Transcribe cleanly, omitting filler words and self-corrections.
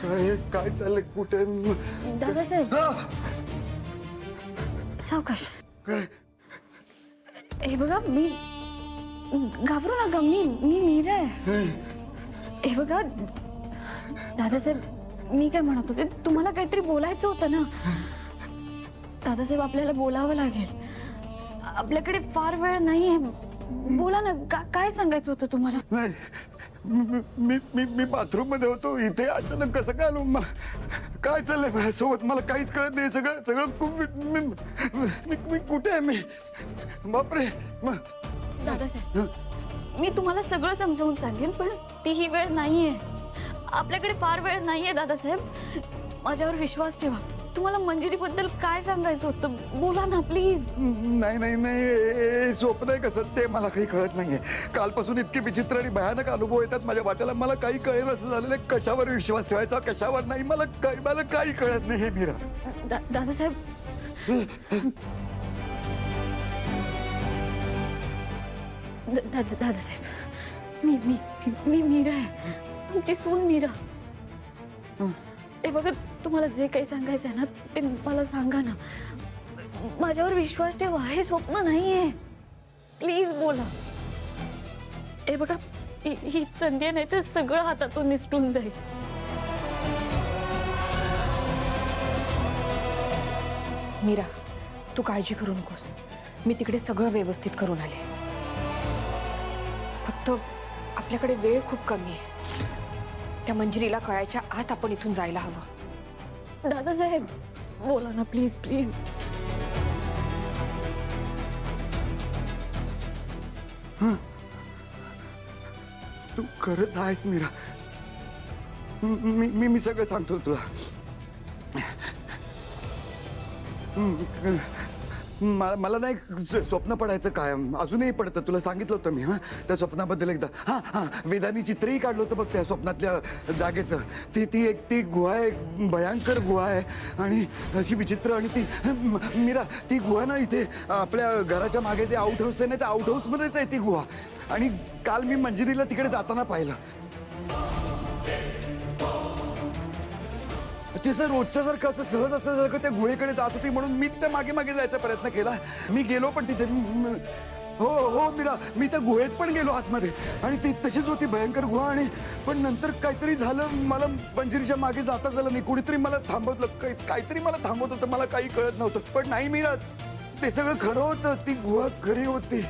काय काय चाललंय कुठे दादासाहेब सावकाश. काय हे बघा मी घाबरू नका. मी मीरा आहे. हे बघा दादासाहेब मी काय म्हणत होते तुम्हाला काहीतरी बोलायचं होतं ना. दादासाहेब आपल्याला बोलावं लागेल. आपल्याकडे फार वेळ नाहीये. बोला ना काय सांगायचं होतं तुम्हाला. नाही मी मी मी बाथरूम मध्ये होतो. इथे अचानक कसं काय आलो. मला काय चाललंय माझ्यासोबत मला काहीच कळत नाही. सगळं सगळं मी कुठे आहे मी. बापरे. दादासाहेब मी तुम्हाला सगळं समजावून सांगेन पण ती ही वेळ नाहीये. आपल्याकडे फार वेळ नाहीये दादासाहेब. माझ्यावर विश्वास ठेवा. तुम्हाला मंजिरीबद्दल काय सांगायचं होतं बोला ना प्लीज. नाही नाही नाही स्वप्न आहे कसं ते मला काही कळत नाहीये. कालपासून इतके विचित्र आणि भयानक अनुभव येतात माझ्या वाट्याला. मला काही कळेल असं झालेलं आहे. कशावर विश्वास ठेवायचा कशावर नाही मला काही कळत नाही. हे मीरा दादासाहेब दादासाहेब मी मी मी मीरा आहे. तुमची सून मीरा. हे बघा तुम्हाला जे काही सांगायचं आहे ना ते मला सांगा ना. माझ्यावर विश्वास ठेवा. हे स्वप्न नाहीये. प्लीज बोला. हे बघा ही संधी नाही तर सगळं हातातून निसटून जाईल. मीरा तू काळजी करू नकोस. मी तिकडे सगळं व्यवस्थित करून आले. फक्त आपल्याकडे वेळ खूप कमी आहे. त्या मंजिरीला कळायच्या आत आपण इथून जायला हवं. दादासाहेब बोला ना प्लीज प्लीज. तू खरंच आहेस मीरा. मी सगळं सांगतो तुला. मला नाही स्वप्न पडायचं कायम. अजूनही पडतं. तुला सांगितलं होतं मी. त्या स्वप्नाबद्दल एकदा. वेदानी चित्रही काढलं होतं बघ त्या स्वप्नातल्या जागेचं. ती गुहा आहे. भयंकर गुहा आहे आणि अशी विचित्र. आणि ती मीरा ती गुहा ना इथे आपल्या घराच्या मागे जे आउट हाऊस आहे ना त्या आउट हाऊसमध्येच आहे ती गुहा. आणि काल मी मंजिरीला तिकडे जाताना पाहिलं. ती सर रोजच्या सारखं असं सहज असल्यासारखं त्या गुहेकडे जात होती म्हणून मी तिच्या मागे मागे जायचा प्रयत्न केला. मी गेलो पण तिथे. हो हो मीरा मी त्या गुहेत पण गेलो आतमध्ये आणि ती तशीच होती भयंकर गुहा. आणि पण नंतर काहीतरी झालं. मला मंजिरीच्या मागे जाता झालं नाही. कुणीतरी मला थांबवलं. काहीतरी मला थांबवत होतं. मला काही कळत नव्हतं. पण नाही मीरा ते सगळं खरं होतं. ती गुहा खरी होती.